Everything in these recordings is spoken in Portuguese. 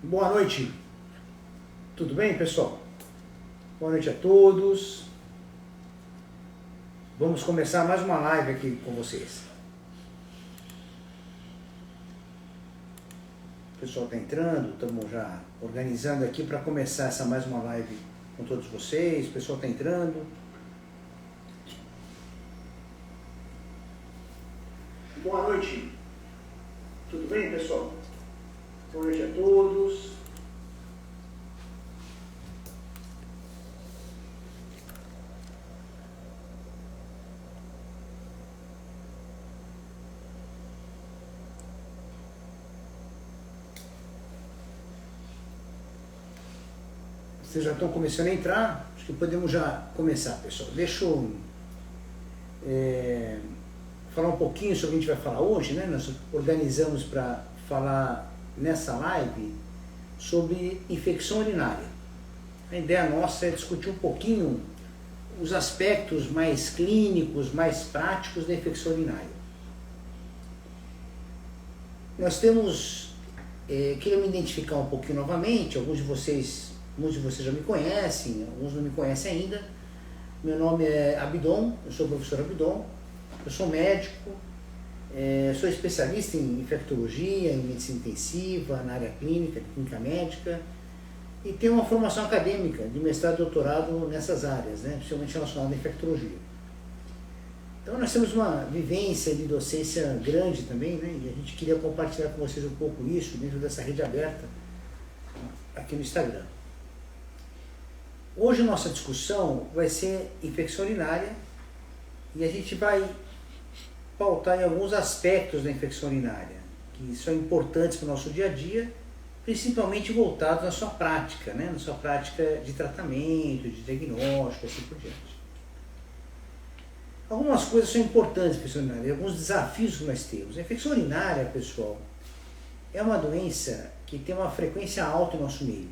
Boa noite, tudo bem, pessoal? Boa noite a todos. Vamos começar mais uma live aqui com vocês. O pessoal está entrando, estamos já organizando aqui para começar essa mais uma live com todos vocês. O pessoal está entrando. Boa noite, tudo bem, pessoal? Boa noite a todos. Vocês já estão começando a entrar, acho que podemos já começar, pessoal. Deixa eu falar um pouquinho sobre o que a gente vai falar hoje, né? Nós organizamos para falar nessa live sobre infecção urinária. A ideia nossa é discutir um pouquinho os aspectos mais clínicos, mais práticos da infecção urinária. Nós temos, queria me identificar um pouquinho novamente, muitos de vocês já me conhecem, alguns não me conhecem ainda. Meu nome é Abdon, eu sou o professor Abdon, eu sou médico, sou especialista em infectologia, em medicina intensiva, na área clínica, clínica médica, e tenho uma formação acadêmica de mestrado e doutorado nessas áreas, né, principalmente relacionada à infectologia. Então nós temos uma vivência de docência grande também, né, e a gente queria compartilhar com vocês um pouco isso dentro dessa rede aberta aqui no Instagram. Hoje a nossa discussão vai ser infecção urinária e a gente vai pautar em alguns aspectos da infecção urinária que são importantes para o nosso dia a dia, principalmente voltados na sua prática, né? Na sua prática de tratamento, de diagnóstico, assim por diante. Algumas coisas são importantes para a infecção urinária, alguns desafios que nós temos. A infecção urinária, pessoal, é uma doença que tem uma frequência alta no nosso meio.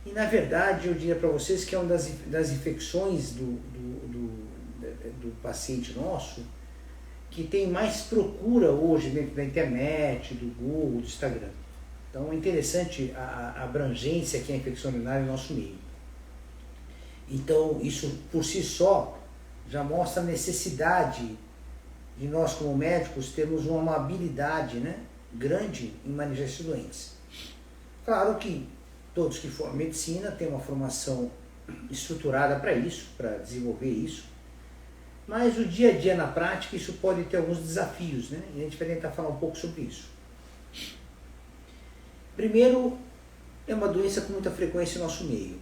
E, na verdade, eu diria para vocês que é uma das infecções do paciente nosso que tem mais procura hoje dentro da internet, do Google, do Instagram. Então, é interessante a abrangência que é a infecção urinária no nosso meio. Então, isso por si só já mostra a necessidade de nós, como médicos, termos uma habilidade, né, grande em manejar esses doentes. Claro que todos que formam medicina têm uma formação estruturada para isso, para desenvolver isso, mas o dia a dia na prática isso pode ter alguns desafios, né? E a gente vai tentar falar um pouco sobre isso. Primeiro, é uma doença com muita frequência no nosso meio.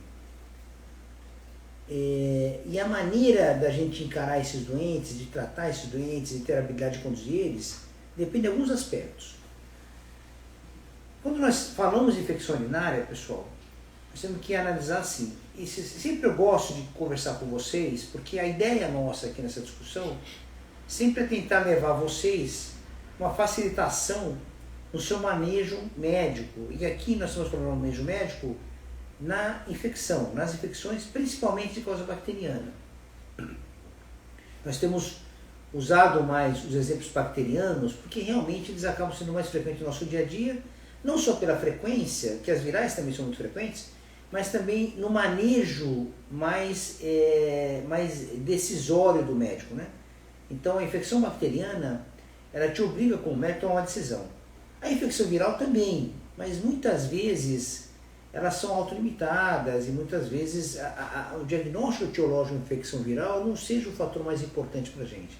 E a maneira da gente encarar esses doentes, de tratar esses doentes e ter a habilidade de conduzir eles, depende de alguns aspectos. Quando nós falamos de infecção urinária, pessoal, nós temos que analisar assim. E sempre eu gosto de conversar com vocês, porque a ideia nossa aqui nessa discussão sempre é tentar levar vocês uma facilitação no seu manejo médico. E aqui nós estamos falando de manejo médico na infecção, nas infecções principalmente de causa bacteriana. Nós temos usado mais os exemplos bacterianos porque realmente eles acabam sendo mais frequentes no nosso dia a dia, não só pela frequência, que as virais também são muito frequentes, mas também no manejo mais decisório do médico, né? Então a infecção bacteriana, ela te obriga como médico a tomar uma decisão. A infecção viral também, mas muitas vezes elas são autolimitadas e muitas vezes o diagnóstico etiológico de infecção viral não seja o fator mais importante para a gente.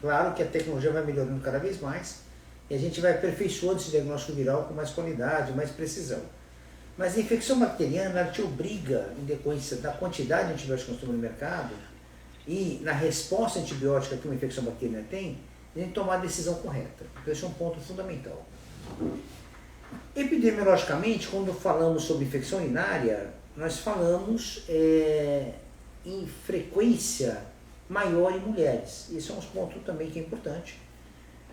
Claro que a tecnologia vai melhorando cada vez mais, e a gente vai aperfeiçoando esse diagnóstico viral com mais qualidade, mais precisão. Mas a infecção bacteriana, ela te obriga, em decorrência da quantidade de antibióticos que nós temos no mercado e na resposta antibiótica que uma infecção bacteriana tem, a gente tomar a decisão correta. Então esse é um ponto fundamental. Epidemiologicamente, quando falamos sobre infecção urinária, nós falamos em frequência maior em mulheres. Esse é um ponto também que é importante.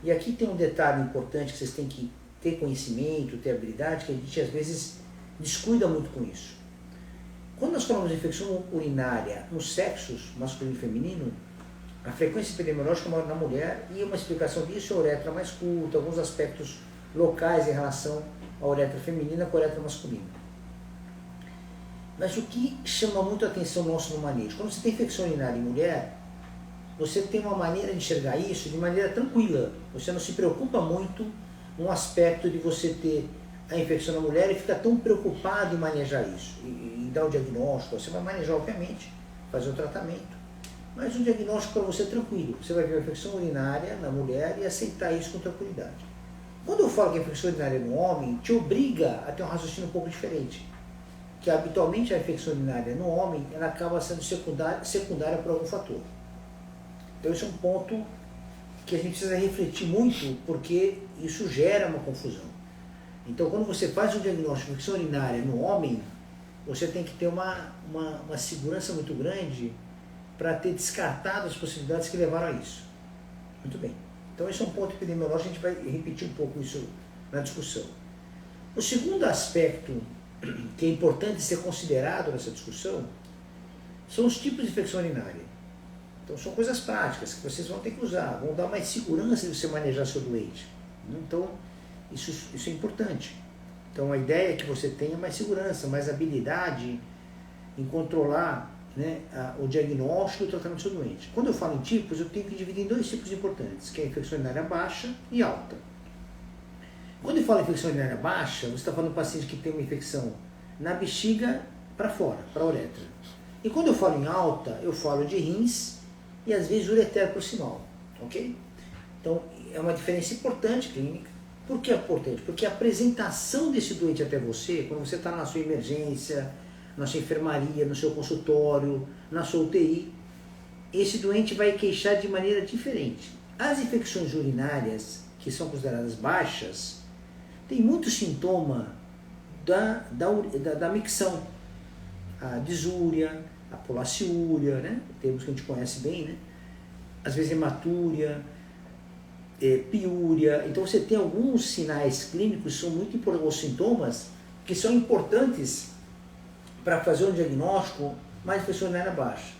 E aqui tem um detalhe importante que vocês têm que ter conhecimento, ter habilidade, que a gente às vezes descuida muito com isso. Quando nós falamos de infecção urinária nos sexos, masculino e feminino, a frequência epidemiológica é maior na mulher, e uma explicação disso é a uretra mais curta, alguns aspectos locais em relação à uretra feminina com a uretra masculina. Mas o que chama muito a atenção nosso no manejo? Quando você tem infecção urinária em mulher, você tem uma maneira de enxergar isso de maneira tranquila. Você não se preocupa muito com o aspecto de você ter a infecção na mulher e fica tão preocupado em manejar isso. E dar o diagnóstico, você vai manejar obviamente, fazer o tratamento. Mas um diagnóstico para você é tranquilo. Você vai ver a infecção urinária na mulher e aceitar isso com tranquilidade. Quando eu falo que a infecção urinária no homem, te obriga a ter um raciocínio um pouco diferente. Que habitualmente a infecção urinária no homem, ela acaba sendo secundária por algum fator. Então esse é um ponto que a gente precisa refletir muito, porque isso gera uma confusão. Então quando você faz um diagnóstico de infecção urinária no homem, você tem que ter uma segurança muito grande para ter descartado as possibilidades que levaram a isso. Muito bem. Então esse é um ponto epidemiológico, a gente vai repetir um pouco isso na discussão. O segundo aspecto que é importante ser considerado nessa discussão são os tipos de infecção urinária. Então são coisas práticas que vocês vão ter que usar, vão dar mais segurança de você manejar seu doente. Então isso é importante. Então a ideia é que você tenha mais segurança, mais habilidade em controlar, né, o diagnóstico e o tratamento do seu doente. Quando eu falo em tipos, eu tenho que dividir em dois tipos importantes, que é a infecção urinária baixa e alta. Quando eu falo em infecção urinária baixa, você está falando de um paciente que tem uma infecção na bexiga para fora, para a uretra. E quando eu falo em alta, eu falo de rins e às vezes ureteroproximal, ok? Então é uma diferença importante clínica. Por que é importante? Porque a apresentação desse doente até você, quando você está na sua emergência, na sua enfermaria, no seu consultório, na sua UTI, esse doente vai queixar de maneira diferente. As infecções urinárias, que são consideradas baixas, tem muito sintoma da micção, a disúria, a polaciúria, né? Termos que a gente conhece bem, né? Às vezes hematúria, piúria. Então você tem alguns sinais clínicos, são muito importantes, os sintomas, que são importantes para fazer um diagnóstico mais infecção urinária baixa.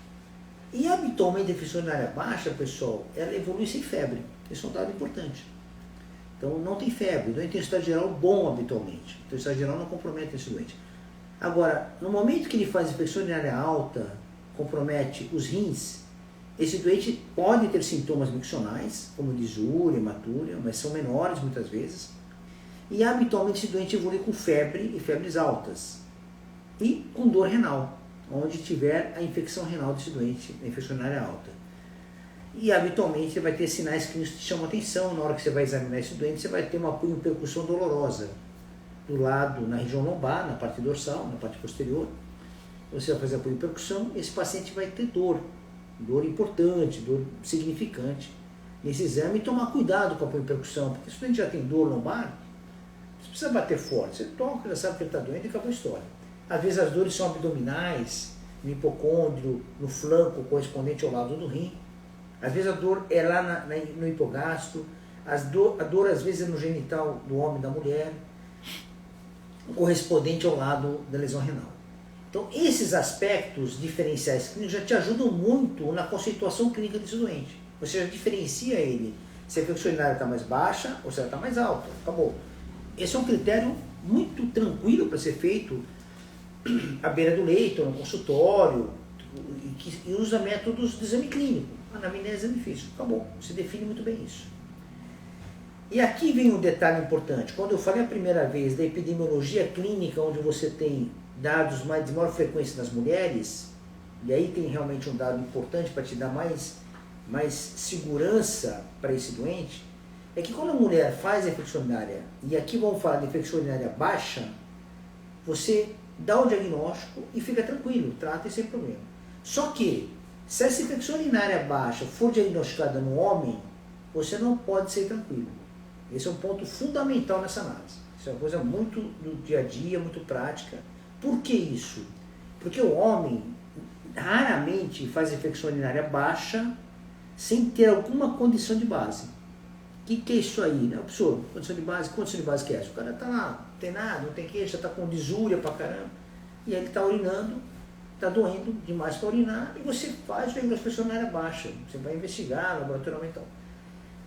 E habitualmente a infecção urinária baixa, pessoal, ela evolui sem febre. Esse é um dado importante. Então não tem febre, o doente tem um estado geral bom habitualmente. Então o estado geral não compromete esse doente. Agora, no momento que ele faz infecção urinária alta, compromete os rins, esse doente pode ter sintomas miccionais, como disúria, hematúria, mas são menores muitas vezes. E habitualmente esse doente evolui com febre e febres altas. E com dor renal, onde tiver a infecção renal desse doente, a infecção urinária alta. E habitualmente você vai ter sinais clínicos que chamam atenção. Na hora que você vai examinar esse doente, você vai ter uma percussão dolorosa do lado, na região lombar, na parte dorsal, na parte posterior. Você vai fazer a percussão, esse paciente vai ter dor importante, dor significante nesse exame, e tomar cuidado com a percussão, porque se o doente já tem dor lombar, você precisa bater forte, você toca, já sabe que ele está doente e acabou a história. Às vezes as dores são abdominais, no hipocôndrio, no flanco correspondente ao lado do rim. Às vezes a dor é lá no hipogastro, a dor às vezes é no genital do homem e da mulher, correspondente ao lado da lesão renal. Então esses aspectos diferenciais clínicos já te ajudam muito na conceituação clínica desse doente. Você já diferencia ele, se a infecção urinária está mais baixa ou se ela está mais alta. Acabou. Esse é um critério muito tranquilo para ser feito à beira do leito, no consultório, e usa métodos de exame clínico. Anamnese, exame físico. Acabou. Você define muito bem isso. E aqui vem um detalhe importante. Quando eu falei a primeira vez da epidemiologia clínica, onde você tem dados de maior frequência nas mulheres, e aí tem realmente um dado importante para te dar mais segurança para esse doente, é que quando a mulher faz a infecção urinária, e aqui vamos falar de infecção urinária baixa, você dá o diagnóstico e fica tranquilo, trata sem problema. Só que, se essa infecção urinária baixa for diagnosticada no homem, você não pode ser tranquilo. Esse é um ponto fundamental nessa análise. Isso é uma coisa muito do dia a dia, muito prática. Por que isso? Porque o homem raramente faz infecção urinária baixa sem ter alguma condição de base. O que é isso aí, né? Professor, condição de base que é essa? O cara está lá, não tem nada, não tem queixa, está com disúria pra caramba, e aí ele está urinando, está doendo demais para urinar, e você faz a infecção urinária baixa. Você vai investigar laboratorialmente.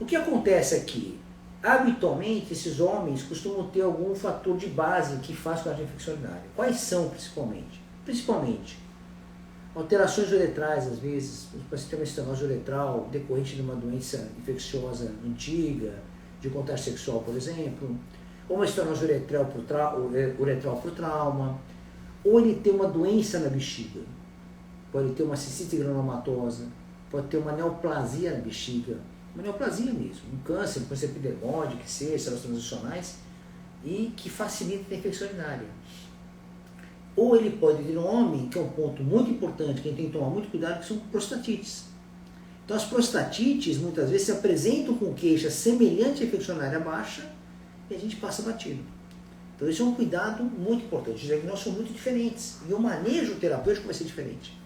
O que acontece aqui? Habitualmente, esses homens costumam ter algum fator de base que faz com a infecção urinária. Quais são, principalmente? Principalmente, alterações uretrais, às vezes, o paciente tem uma estenose uretral decorrente de uma doença infecciosa antiga, de contato sexual, por exemplo, ou uma estenose uretral por trauma, ou ele tem uma doença na bexiga, pode ter uma cistite granulomatosa, pode ter uma neoplasia na bexiga, uma neoplasia mesmo, um câncer epidermóide, que seja, células transicionais, e que facilita a infecção urinária. Ou ele pode ter um homem, que é um ponto muito importante, que a gente tem que tomar muito cuidado, que são prostatites. Então as prostatites muitas vezes se apresentam com queixa semelhante à infecção urinária baixa e a gente passa batido. Então isso é um cuidado muito importante. Os diagnósticos são muito diferentes e o manejo terapêutico vai ser diferente.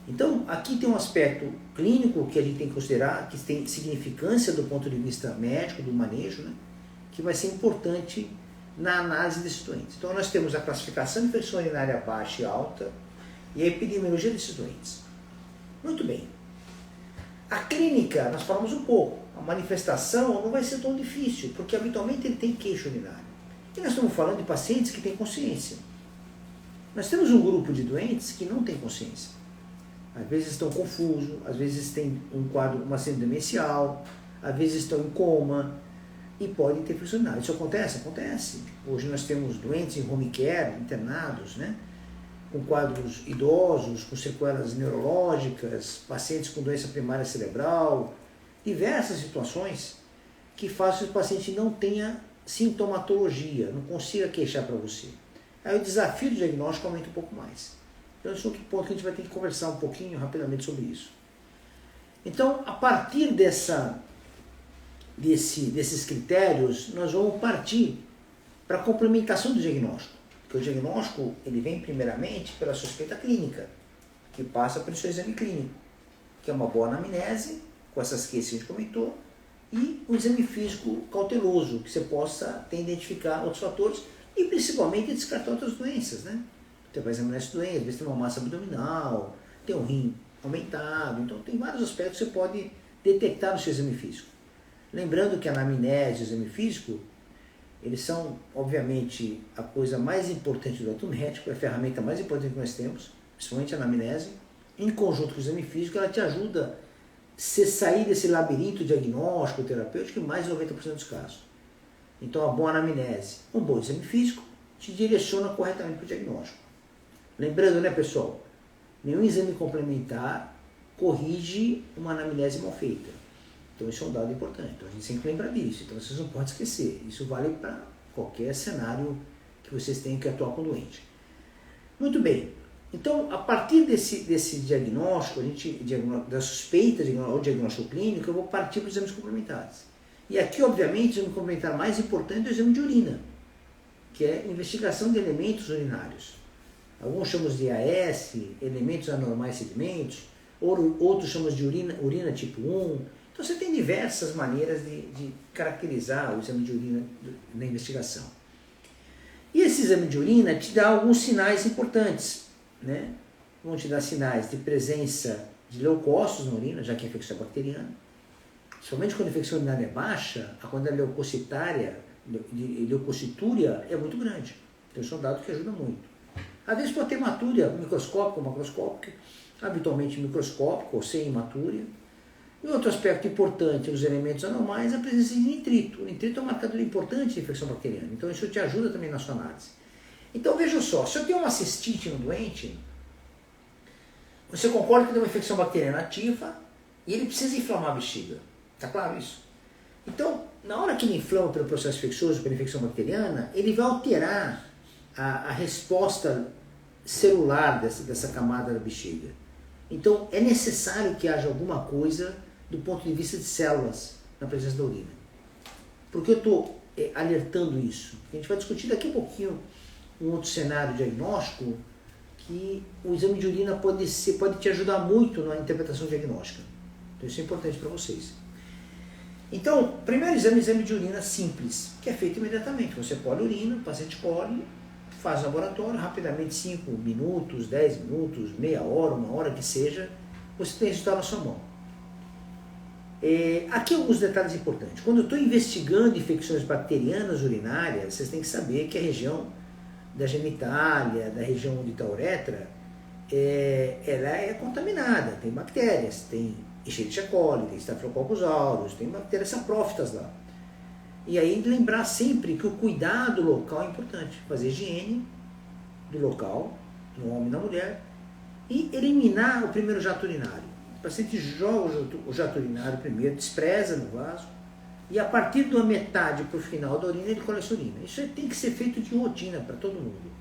Então aqui tem um aspecto clínico que a gente tem que considerar, que tem significância do ponto de vista médico, do manejo, né, que vai ser importante na análise desses doentes. Então nós temos a classificação de infecção urinária baixa e alta e a epidemiologia desses doentes. Muito bem. A clínica, nós falamos um pouco, a manifestação não vai ser tão difícil, porque habitualmente ele tem queixa urinária. E nós estamos falando de pacientes que têm consciência. Nós temos um grupo de doentes que não tem consciência. Às vezes estão confusos, às vezes tem um quadro, uma síndrome demencial, às vezes estão em coma, e podem ter infecção urinária. Isso acontece? Acontece. Hoje nós temos doentes em home care, internados, né, com quadros idosos, com sequelas neurológicas, pacientes com doença primária cerebral, diversas situações que fazem que o paciente não tenha sintomatologia, não consiga queixar para você. Aí o desafio do diagnóstico aumenta um pouco mais. Então esse é outro ponto que a gente vai ter que conversar um pouquinho rapidamente sobre isso. Então, a partir desses critérios, nós vamos partir para a complementação do diagnóstico. Porque o diagnóstico ele vem primeiramente pela suspeita clínica, que passa pelo seu exame clínico, que é uma boa anamnese, com essas queixas que a gente comentou, e um exame físico cauteloso, que você possa identificar outros fatores e principalmente descartar outras doenças, né? Você vai examinar essa doença, às vezes tem uma massa abdominal, tem um rim aumentado, então tem vários aspectos que você pode detectar no seu exame físico. Lembrando que a anamnese e o exame físico, eles são, obviamente, a coisa mais importante do ato médico, é a ferramenta mais importante que nós temos, principalmente a anamnese. Em conjunto com o exame físico, ela te ajuda a sair desse labirinto diagnóstico, terapêutico, em mais de 90% dos casos. Então, a boa anamnese, um bom exame físico, te direciona corretamente para o diagnóstico. Lembrando, né, pessoal, nenhum exame complementar corrige uma anamnese mal feita. Então isso é um dado importante, então a gente sempre lembra disso, então vocês não podem esquecer, isso vale para qualquer cenário que vocês tenham que atuar com o doente. Muito bem, então a partir desse diagnóstico, da suspeita ou diagnóstico clínico, eu vou partir para os exames complementares. E aqui, obviamente, o exame complementar mais importante é o exame de urina, que é investigação de elementos urinários. Alguns chamamos de AS, elementos anormais sedimentos, outros chamamos de urina tipo 1. Então você tem diversas maneiras de caracterizar o exame de urina na investigação. E esse exame de urina te dá alguns sinais importantes, né? Vão te dar sinais de presença de leucócitos na urina, já que a infecção é bacteriana. Somente quando a infecção urinária é baixa, a quantidade leucocitúria é muito grande. Então isso é um dado que ajuda muito. Às vezes pode ter hematúria microscópica ou macroscópica, habitualmente microscópica ou sem hematúria. E outro aspecto importante nos elementos anormais é a presença de nitrito. O nitrito é um marcador importante de infecção bacteriana, então isso te ajuda também na sua análise. Então veja só, se eu tenho uma cistite no doente, você concorda que tem uma infecção bacteriana ativa e ele precisa inflamar a bexiga. Está claro isso? Então, na hora que ele inflama pelo processo infeccioso, pela infecção bacteriana, ele vai alterar a resposta celular dessa camada da bexiga. Então, é necessário que haja alguma coisa do ponto de vista de células na presença da urina. Por que eu estou alertando isso? A gente vai discutir daqui a pouquinho um outro cenário diagnóstico que o exame de urina pode te ajudar muito na interpretação diagnóstica. Então, isso é importante para vocês. Então, primeiro exame de urina simples, que é feito imediatamente. Você colhe a urina, o paciente colhe, faz no laboratório, rapidamente 5 minutos, 10 minutos, meia hora, uma hora que seja, você tem resultado na sua mão. Aqui alguns detalhes importantes. Quando eu estou investigando infecções bacterianas urinárias, vocês têm que saber que a região da genitália, da região onde está a uretra, ela é contaminada, tem bactérias, tem Escherichia coli, tem Staphylococcus aureus, tem bactérias saprófitas lá. E aí lembrar sempre que o cuidado local é importante, fazer higiene do local, no homem e na mulher, e eliminar o primeiro jato urinário. O paciente joga o jato urinário primeiro, despreza no vaso, e a partir da metade para o final da urina ele colhe a urina. Isso tem que ser feito de rotina para todo mundo.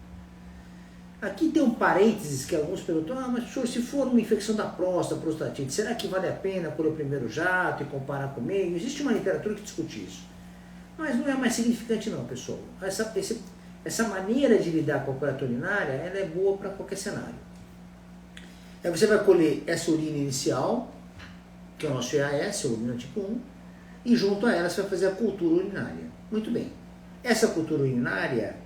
Aqui tem um parênteses que alguns perguntam, mas senhor, se for uma infecção da próstata, prostatite, será que vale a pena colher o primeiro jato e comparar com o meio? Existe uma literatura que discute isso. Mas não é mais significante não, pessoal. Essa maneira de lidar com a coleta urinária, ela é boa para qualquer cenário. Aí você vai colher essa urina inicial, que é o nosso EAS, a urina tipo 1, e junto a ela você vai fazer a cultura urinária. Muito bem. Essa cultura urinária,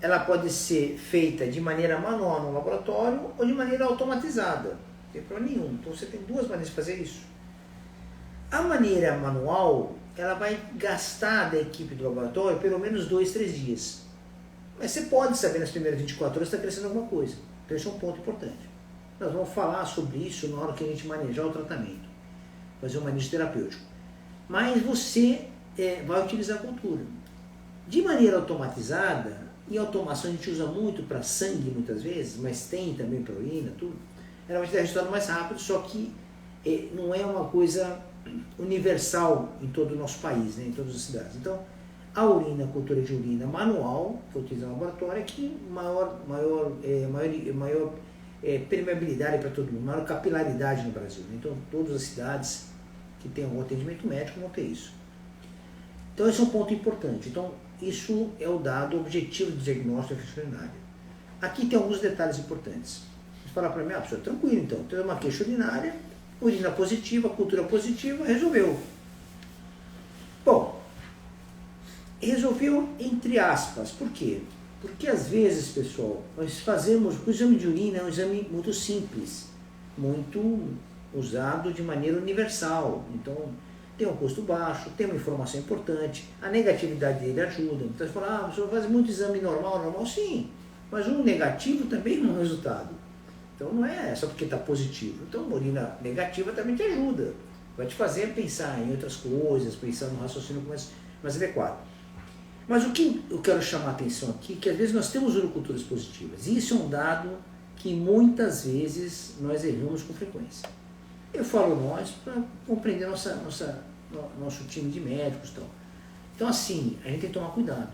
ela pode ser feita de maneira manual no laboratório ou de maneira automatizada. Não tem problema nenhum. Então você tem duas maneiras de fazer isso. A maneira manual, ela vai gastar da equipe do laboratório pelo menos 2, 3 dias. Mas você pode saber nas primeiras 24 horas se está crescendo alguma coisa. Então esse é um ponto importante. Nós vamos falar sobre isso na hora que a gente manejar o tratamento. Fazer um manejo terapêutico. Mas você vai utilizar a cultura. De maneira automatizada, e automação a gente usa muito para sangue muitas vezes, mas tem também para urina, tudo. Ela vai te dar resultado mais rápido, só que não é uma coisa universal em todo o nosso país, né, em todas as cidades. Então, a urina, a cultura de urina manual, que eu utilizo no laboratório, é que maior permeabilidade para todo mundo, maior capilaridade no Brasil. Né? Então, todas as cidades que têm algum atendimento médico vão ter isso. Então, esse é um ponto importante. Então, isso é o dado objetivo do diagnóstico da infecção urinária. Aqui tem alguns detalhes importantes. Você fala para mim, pessoal, tranquilo então, tem uma queixa urinária, urina positiva, cultura positiva, resolveu. Bom, resolveu entre aspas, por quê? Porque às vezes, pessoal, nós fazemos, o exame de urina é um exame muito simples, muito usado de maneira universal, então tem um custo baixo, tem uma informação importante, a negatividade dele ajuda. Então você fala, o senhor faz muito exame normal, sim, mas um negativo também não é um resultado. Então não é só porque está positivo. Então uma urina negativa também te ajuda, vai te fazer pensar em outras coisas, pensar no raciocínio mais adequado. Mas o que eu quero chamar a atenção aqui, que às vezes nós temos uroculturas positivas, e isso é um dado que muitas vezes nós erramos com frequência. Eu falo nós para compreender nosso time de médicos e tal. Então assim, a gente tem que tomar cuidado.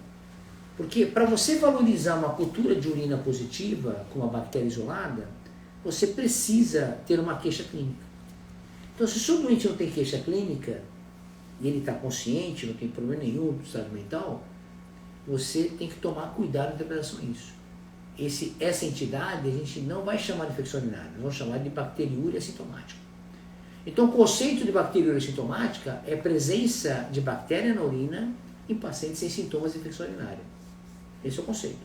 Porque para você valorizar uma cultura de urina positiva, com uma bactéria isolada, você precisa ter uma queixa clínica. Então se o seu doente não tem queixa clínica, e ele está consciente, não tem problema nenhum do estado mental, você tem que tomar cuidado em relação a isso. Essa entidade a gente não vai chamar de infecção urinária, nós vamos chamar de bacteriúria assintomática. Então o conceito de bacteriúria assintomática é a presença de bactéria na urina em pacientes sem sintomas de infecção urinária. Esse é o conceito.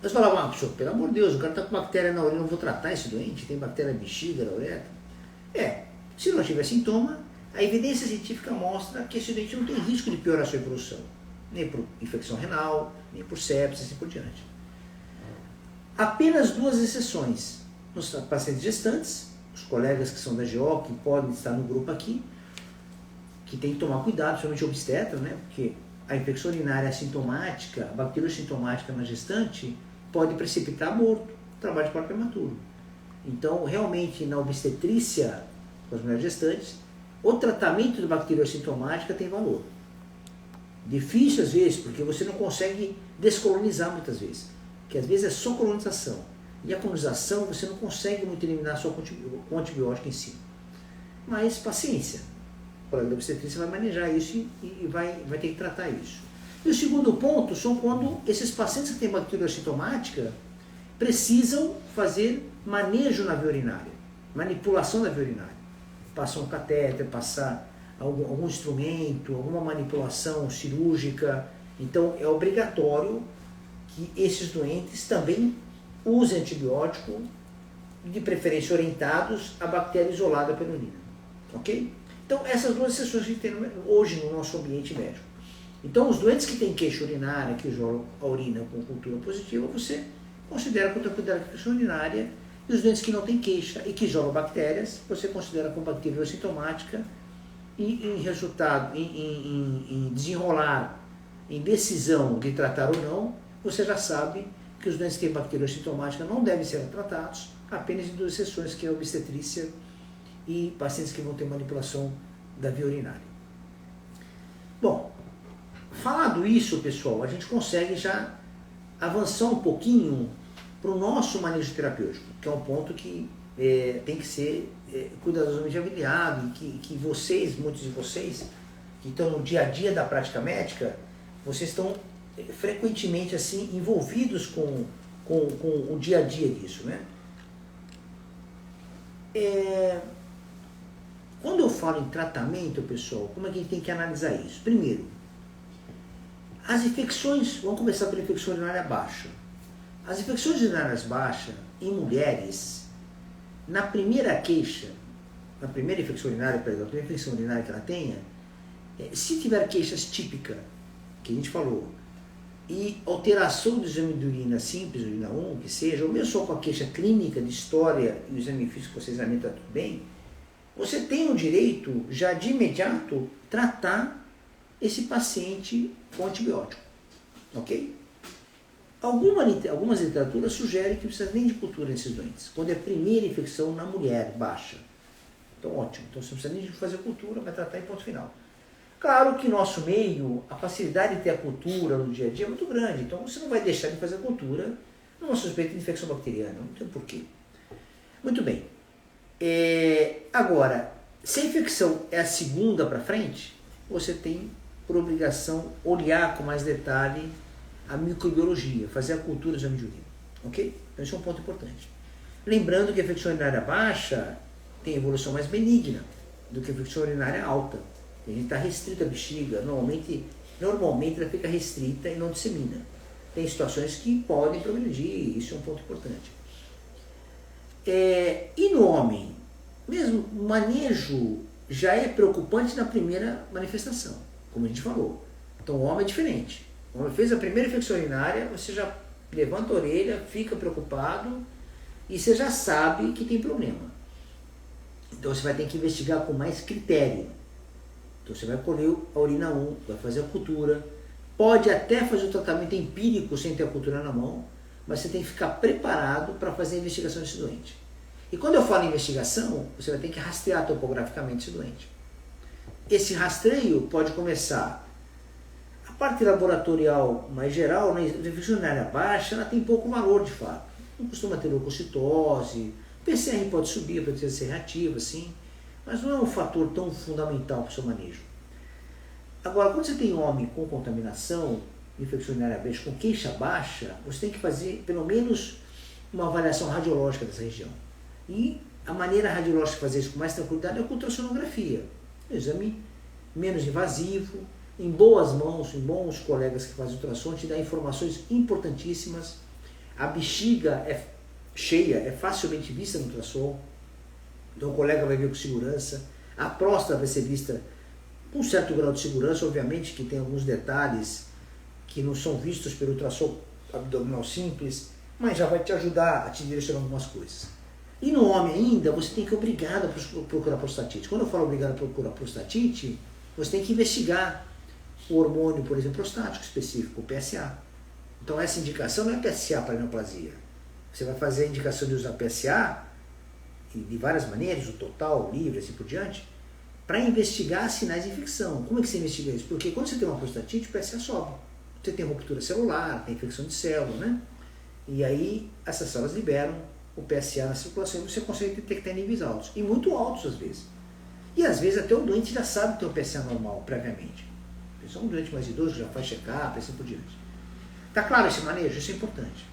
Nós falávamos, pelo amor de Deus, o cara está com bactéria na urina, não vou tratar esse doente, tem bactéria na bexiga, na uretra. Se não tiver sintoma, a evidência científica mostra que esse doente não tem risco de piorar a sua evolução, nem por infecção renal, nem por sepsis e assim por diante. Apenas 2 exceções. Nos pacientes gestantes, os colegas que são da GO, que podem estar no grupo aqui, que tem que tomar cuidado, principalmente obstetra, né? Porque a infecção urinária assintomática, a bactéria assintomática na gestante, pode precipitar aborto, trabalho de parto prematuro. Então, realmente, na obstetrícia, com as mulheres gestantes, o tratamento de bactéria assintomática tem valor. Difícil às vezes, porque você não consegue descolonizar muitas vezes, que às vezes é só colonização. E a colonização você não consegue muito eliminar só com antibiótico em si. Mas paciência. O colega da obstetrícia vai manejar isso e vai ter que tratar isso. E o segundo ponto são quando esses pacientes que têm bactéria assintomática precisam fazer manejo na via urinária, manipulação da via urinária. Passar um catéter, passar algum instrumento, alguma manipulação cirúrgica. Então é obrigatório que esses doentes também usem antibiótico, de preferência orientados a bactéria isolada pela urina. Ok? Então, essas duas exceções que a gente tem hoje no nosso ambiente médico. Então, os doentes que têm queixa urinária, que isolam a urina com cultura positiva, você considera com tranquilidade a queixa urinária, e os doentes que não têm queixa e que isolam bactérias, você considera com bactéria assintomática, e em resultado, em desenrolar, em decisão de tratar ou não, você já sabe que os doentes que têm bactéria assintomática não devem ser tratados, apenas em duas exceções, que é a obstetrícia e pacientes que vão ter manipulação da via urinária. Bom, falado isso, pessoal, a gente consegue já avançar um pouquinho para o nosso manejo terapêutico, que é um ponto que tem que ser cuidadosamente avaliado, e que vocês, muitos de vocês, que estão no dia a dia da prática médica, vocês estão frequentemente assim envolvidos com o dia a dia disso, né? Quando eu falo em tratamento, pessoal, como é que a gente tem que analisar isso? Primeiro, as infecções, vamos começar pela infecção urinária baixa. As infecções urinárias baixas em mulheres, na primeira queixa, na primeira infecção urinária, perdão, a primeira infecção urinária que ela tenha, se tiver queixas típicas, que a gente falou, e alteração do exame de urina simples, urina 1, que seja, ou mesmo só com a queixa clínica de história e o exame físico que você examina está tudo bem, você tem o direito, já de imediato, tratar esse paciente com antibiótico, ok? Algumas literaturas sugerem que não precisa nem de cultura nesses doentes, quando é a primeira infecção na mulher baixa. Então, ótimo. Então, você não precisa nem de fazer cultura, vai tratar em ponto final. Claro que no nosso meio, a facilidade de ter a cultura no dia a dia é muito grande, então você não vai deixar de fazer a cultura numa suspeita de infecção bacteriana, não tem porquê. Muito bem. Agora, se a infecção é a segunda para frente, você tem por obrigação olhar com mais detalhe a microbiologia, fazer a cultura do exame de urina, ok? Então esse é um ponto importante. Lembrando que a infecção urinária baixa tem evolução mais benigna do que a infecção urinária alta. A gente está restrita a bexiga, normalmente ela fica restrita e não dissemina. Tem situações que podem progredir, isso é um ponto importante. E no homem, mesmo o manejo já é preocupante na primeira manifestação, como a gente falou. Então o homem é diferente. O homem fez a primeira infecção urinária, você já levanta a orelha, fica preocupado e você já sabe que tem problema. Então você vai ter que investigar com mais critério. Então você vai colher a urina 1, vai fazer a cultura, pode até fazer o tratamento empírico sem ter a cultura na mão, mas você tem que ficar preparado para fazer a investigação desse doente. E quando eu falo em investigação, você vai ter que rastrear topograficamente esse doente. Esse rastreio pode começar. A parte laboratorial mais geral, na infecção urinária baixa, ela tem pouco valor de fato. Não costuma ter leucocitose, PCR pode subir, pode ser reativo, assim, mas não é um fator tão fundamental para o seu manejo. Agora, quando você tem homem com contaminação, infecção urinária baixa, com queixa baixa, você tem que fazer pelo menos uma avaliação radiológica dessa região. E a maneira radiológica de fazer isso com mais tranquilidade é a ultrassonografia. Um exame menos invasivo, em boas mãos, em bons colegas que fazem ultrassom, te dá informações importantíssimas. A bexiga é cheia, é facilmente vista no ultrassom, então o colega vai ver com segurança. A próstata vai ser vista com um certo grau de segurança, obviamente que tem alguns detalhes que não são vistos pelo ultrassom abdominal simples, mas já vai te ajudar a te direcionar algumas coisas. E no homem ainda, você tem que ir obrigado a procurar prostatite. Quando eu falo obrigado a procurar prostatite, você tem que investigar o hormônio, por exemplo, prostático específico, o PSA. Então essa indicação não é PSA para neoplasia. Você vai fazer a indicação de usar PSA de várias maneiras, o total, o livre, assim por diante, para investigar sinais de infecção. Como é que você investiga isso? Porque quando você tem uma prostatite, o PSA sobe. Você tem ruptura celular, tem infecção de célula, né? E aí essas células liberam o PSA na circulação e você consegue detectar níveis altos. E muito altos às vezes. E às vezes até o doente já sabe que tem um PSA normal previamente. Se é um doente mais idoso, já faz check-up, assim por diante. Tá claro esse manejo? Isso é importante.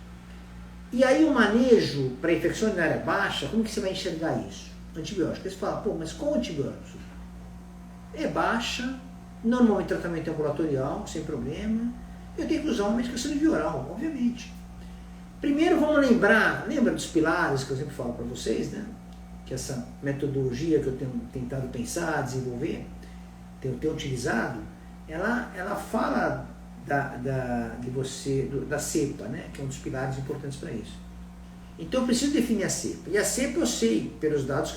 E aí o manejo para infecção urinária baixa, como que você vai enxergar isso? Antibiótico. Aí você fala, pô, mas qual antibiótico? É baixa, normalmente tratamento ambulatorial, sem problema. Eu tenho que usar uma medicação de via oral, obviamente. Primeiro vamos lembra dos pilares que eu sempre falo para vocês, né? Que que essa metodologia que eu tenho tentado pensar, desenvolver, tenho utilizado, ela fala da cepa, né? Que é um dos pilares importantes para isso. Então eu preciso definir a cepa. E a cepa eu sei pelos dados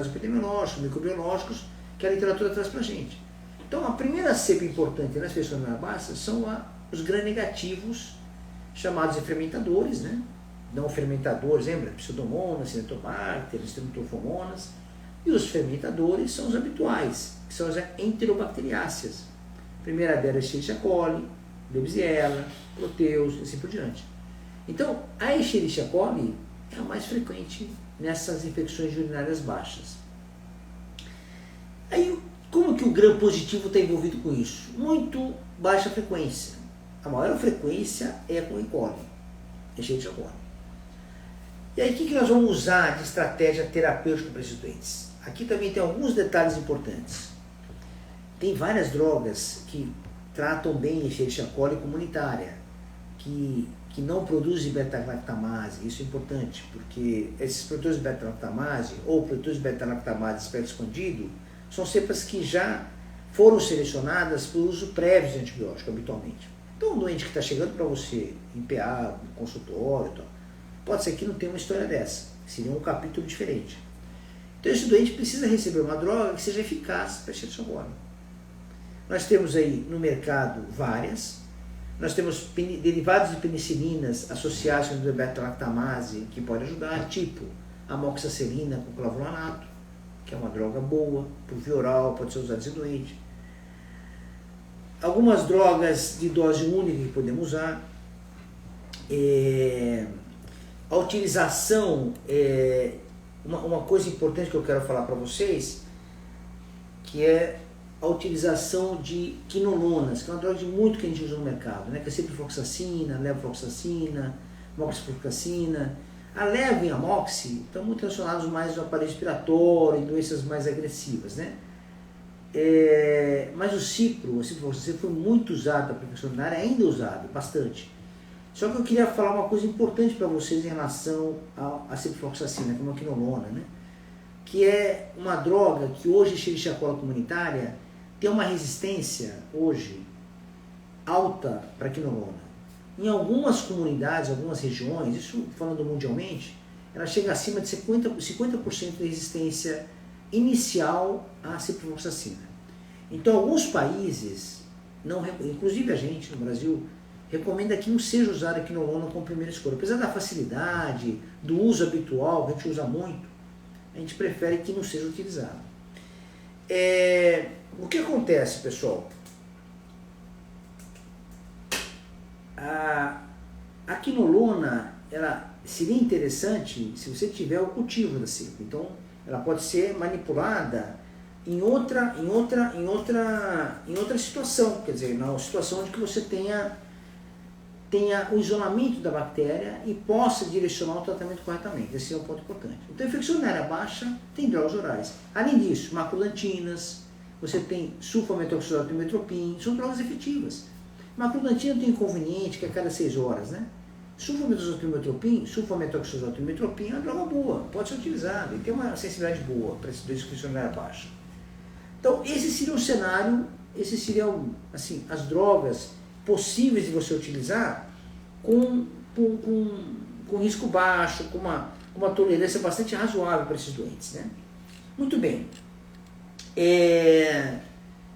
epidemiológicos, microbiológicos, que a literatura traz para a gente. Então a primeira cepa importante nas infecções urinárias são os gram-negativos, chamados de fermentadores, né? Não fermentadores, lembra? Pseudomonas, Cinetobacter, Streptococcus. E os fermentadores são os habituais, que são as enterobacteriáceas. A primeira delas é Escherichia coli, Klebsiella, Proteus e assim por diante. Então, a Escherichia coli é a mais frequente nessas infecções urinárias baixas. Aí, como que o gram positivo está envolvido com isso? Muito baixa frequência. A maior frequência é com E. coli, Escherichia coli. E aí, o que nós vamos usar de estratégia terapêutica para esses doentes? Aqui também tem alguns detalhes importantes. Tem várias drogas que tratam bem a Escherichia coli comunitária, que não produzem beta-lactamase. Isso é importante, porque esses produtores de beta-lactamase ou produtores de beta-lactamase de espectro expandido são cepas que já foram selecionadas por uso prévio de antibiótico, habitualmente. Então, um doente que está chegando para você em PA, no consultório, pode ser que não tenha uma história dessa, seria um capítulo diferente. Então, esse doente precisa receber uma droga que seja eficaz para Escherichia coli. Nós temos aí no mercado várias. Nós temos derivados de penicilinas associados com beta-lactamase que pode ajudar, tipo amoxicilina com clavulanato, que é uma droga boa, por via oral, pode ser usada em doente. Algumas drogas de dose única que podemos usar. A utilização, uma coisa importante que eu quero falar para vocês, que é a utilização de quinolonas, que é uma droga de muito que a gente usa no mercado, né? Que é ciprofloxacina, levofloxacina, moxifloxacina. A levo e a moxi estão muito relacionados mais ao aparelho respiratório, em doenças mais agressivas, né? Mas o ciprofloxacina foi muito usado na infecção urinária, ainda é usado, bastante. Só que eu queria falar uma coisa importante para vocês em relação à ciprofloxacina, que é uma quinolona, né? Que é uma droga que hoje a Escherichia coli comunitária tem uma resistência hoje alta para quinolona. Em algumas comunidades, algumas regiões, isso falando mundialmente, ela chega acima de 50% de resistência inicial à ciprofloxacina. Então, alguns países, inclusive a gente no Brasil, recomenda que não seja usada a quinolona como primeira escolha. Apesar da facilidade, do uso habitual, que a gente usa muito, a gente prefere que não seja utilizado. O que acontece, pessoal? A quinolona, ela seria interessante se você tiver o cultivo da cepa. Então, ela pode ser manipulada em outra situação, quer dizer, na situação onde que você tenha o isolamento da bactéria e possa direcionar o tratamento corretamente. Esse é um ponto importante. Então, a infecção urinária baixa tem drogas orais. Além disso, macrolantinas, você tem sulfametoxazoto e metropin, são drogas efetivas. Macrolantina tem inconveniente que é a cada 6 horas, né? Sulfametoxazoto e metropin é uma droga boa, pode ser utilizada e tem uma sensibilidade boa para esse infecção urinária baixa. Então, esse seria o cenário, esses seriam assim, as drogas possíveis de você utilizar com risco baixo, com uma tolerância bastante razoável para esses doentes, né? Muito bem.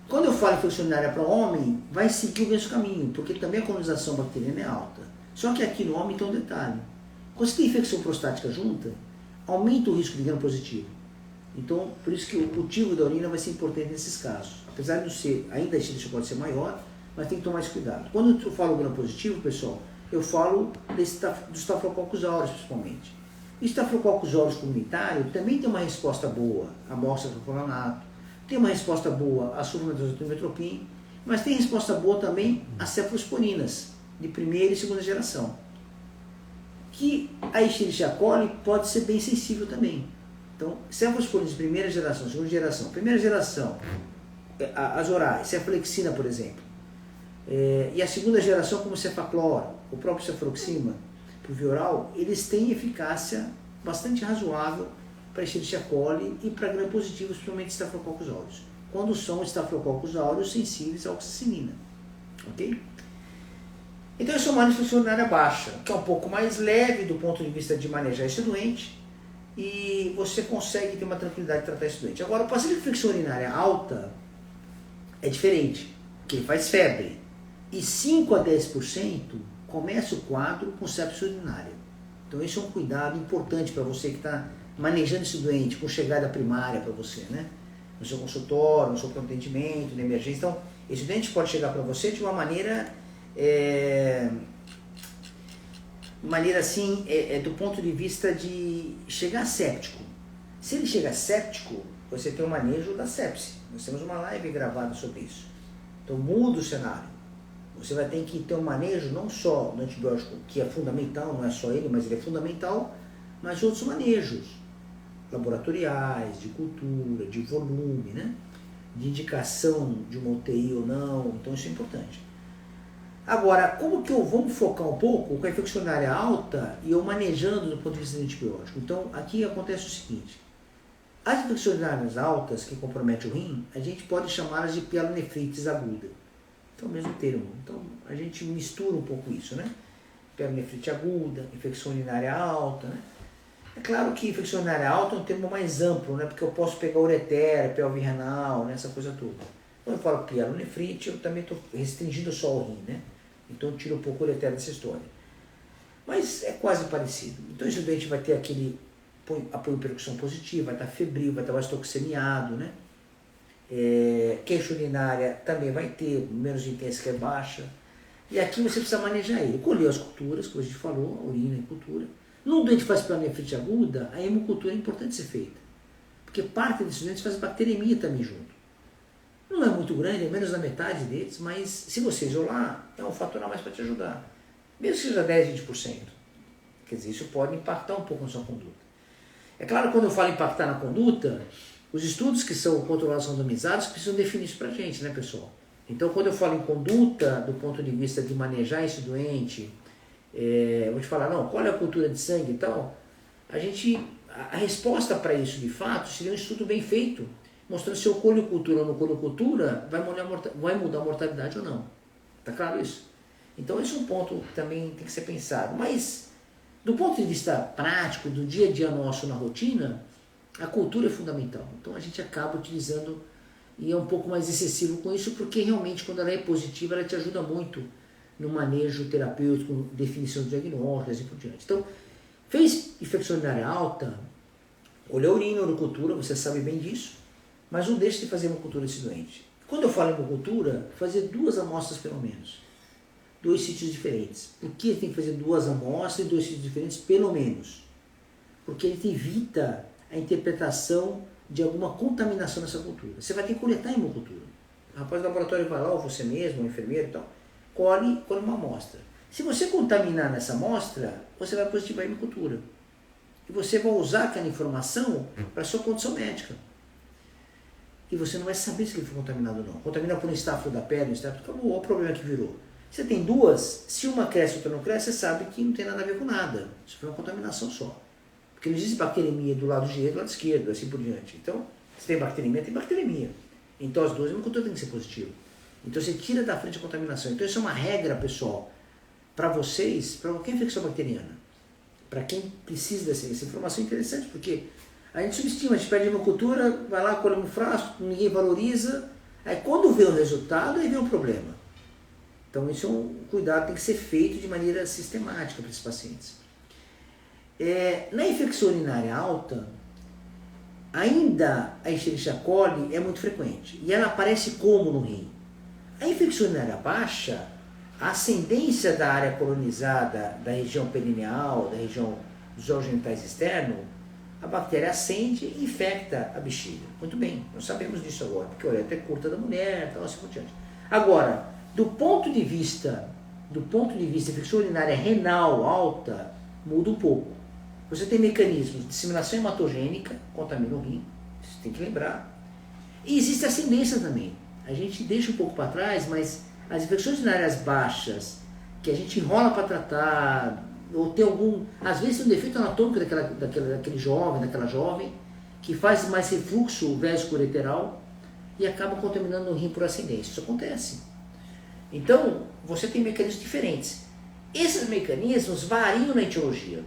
Quando eu falo infecção urinária para homem, vai seguir o mesmo caminho, porque também a colonização bacteriana é alta. Só que aqui no homem tem um detalhe. Quando você tem infecção prostática junta, aumenta o risco de gram positivo. Então, por isso que o cultivo da urina vai ser importante nesses casos. Apesar de ser, ainda a Escherichia pode ser maior, mas tem que tomar esse cuidado. Quando eu falo gram positivo, pessoal, eu falo do Staphylococcus aureus, principalmente. O Staphylococcus aureus comunitário também tem uma resposta boa à amostra do cloranato, tem uma resposta boa à sulfametoxazoto e metropin, mas tem resposta boa também às cefalosporinas, de primeira e segunda geração. Que a Escherichia coli pode ser bem sensível também. Então, cefalosporinas de primeira geração, segunda geração. Primeira geração, as orais, cefalexina, por exemplo. E a segunda geração, como cefaclor, o próprio cefaloxima, por via oral, eles têm eficácia bastante razoável para Escherichia coli e para gram-positivos, principalmente Staphylococcus aureus, quando são Staphylococcus aureus sensíveis à oxacilina. Ok? Então essa é uma infecção urinária baixa, que é um pouco mais leve do ponto de vista de manejar esse doente, e você consegue ter uma tranquilidade de tratar esse doente. Agora, o paciente de infecção urinária alta é diferente, porque ele faz febre, e 5 a 10% começa o quadro com sepsis urinária. Então esse é um cuidado importante para você que está manejando esse doente com chegada primária para você, né? No seu consultório, no seu atendimento, na emergência. Então, esse doente pode chegar para você de uma maneira assim, do ponto de vista de chegar séptico. Se ele chega séptico, você tem o manejo da sepse. Nós temos uma live gravada sobre isso. Então muda o cenário. Você vai ter que ter um manejo não só do antibiótico, que é fundamental, não é só ele, mas ele é fundamental, mas outros manejos laboratoriais, de cultura, de volume, né? De indicação de uma UTI ou não. Então isso é importante. Agora, como que vamos focar um pouco com a infecção urinária alta e eu manejando do ponto de vista do antibiótico? Então, aqui acontece o seguinte: as infecções urinárias altas que comprometem o rim, a gente pode chamá-las de pielonefrites aguda. Então, é o mesmo termo. Então, a gente mistura um pouco isso, né? Pielonefrite aguda, infecção urinária alta, né? É claro que infecção urinária alta é um termo mais amplo, né? Porque eu posso pegar uretéria, pelve renal, né? Essa coisa toda. Quando eu falo pielonefrite, eu também estou restringindo só o rim, né? Então tira um pouco o uretéria dessa história. Mas é quase parecido. Então esse doente vai ter aquele apoio percussão positiva, vai estar febril, vai estar mais toxemiado, né? Queixa urinária também vai ter, menos intensa que é baixa. E aqui você precisa manejar ele. Colher as culturas, como a gente falou, a urina e cultura. Num doente que faz pielonefrite aguda, a hemocultura é importante ser feita. Porque parte desses doentes faz bacteremia também junto. Não é muito grande, é menos da metade deles, mas se você isolar, é um fator a mais para te ajudar. Mesmo que seja 10, 20%. Quer dizer, isso pode impactar um pouco na sua conduta. É claro, quando eu falo impactar na conduta, os estudos que são controlados, randomizados, precisam definir isso para a gente, né, pessoal? Então, quando eu falo em conduta, do ponto de vista de manejar esse doente, eu vou te falar, não, qual é a cultura de sangue e tal, a resposta para isso, de fato, seria um estudo bem feito, mostrando se eu colho cultura ou não colho cultura, vai mudar a mortalidade ou não. Tá claro isso? Então esse é um ponto que também tem que ser pensado. Mas, do ponto de vista prático, do dia a dia nosso na rotina, a cultura é fundamental. Então a gente acaba utilizando, e é um pouco mais excessivo com isso, porque realmente quando ela é positiva, ela te ajuda muito no manejo terapêutico, definição de diagnósticos e assim por diante. Então, fez infecção urinária alta, olhou a urina, urocultura, você sabe bem disso, mas não deixe de fazer hemocultura desse doente. Quando eu falo em hemocultura, fazer 2 amostras pelo menos. 2 sítios diferentes. Por que tem que fazer 2 amostras em 2 sítios diferentes pelo menos? Porque ele evita a interpretação de alguma contaminação nessa cultura. Você vai ter que coletar a hemocultura. O rapaz do laboratório vai lá, ou você mesmo, o enfermeiro e tal, colhe uma amostra. Se você contaminar nessa amostra, você vai positivar a hemocultura. E você vai usar aquela informação para a sua condição médica. E você não vai saber se ele foi contaminado ou não. Contamina por um estáfilo da pele, acabou, olha o problema que virou. Você tem 2, se uma cresce e outra não cresce, você sabe que não tem nada a ver com nada. Isso foi uma contaminação só. Porque não existe bacteremia do lado direito e do lado esquerdo, assim por diante. Então, se tem bacteremia, tem bacteremia. Então as 2, a hemocultura tem que ser positiva. Então você tira da frente a contaminação. Então isso é uma regra, pessoal, para vocês, para qualquer infecção bacteriana. Para quem precisa dessa informação interessante, porque a gente subestima, a gente perde a hemocultura, vai lá, colhe um frasco, ninguém valoriza, aí quando vê o resultado, aí vem o problema. Então isso é um cuidado que tem que ser feito de maneira sistemática para esses pacientes. Na infecção urinária alta, ainda a Escherichia coli é muito frequente, e ela aparece como no rim? A infecção urinária baixa, a ascendência da área colonizada da região perineal, da região dos órgãos genitais externos, a bactéria ascende e infecta a bexiga. Muito bem, nós sabemos disso agora, porque a uretra é curta da mulher, tal, assim por diante. Agora, do ponto de vista infecção urinária renal alta, muda um pouco. Você tem mecanismos de disseminação hematogênica, contamina o rim, você tem que lembrar. E existe ascendência também. A gente deixa um pouco para trás, mas as infecções urinárias baixas, que a gente enrola para tratar, ou tem às vezes tem um defeito anatômico daquele jovem, daquela jovem, que faz mais refluxo vésico-ureteral e acaba contaminando o rim por ascendência. Isso acontece. Então, você tem mecanismos diferentes. Esses mecanismos variam na etiologia.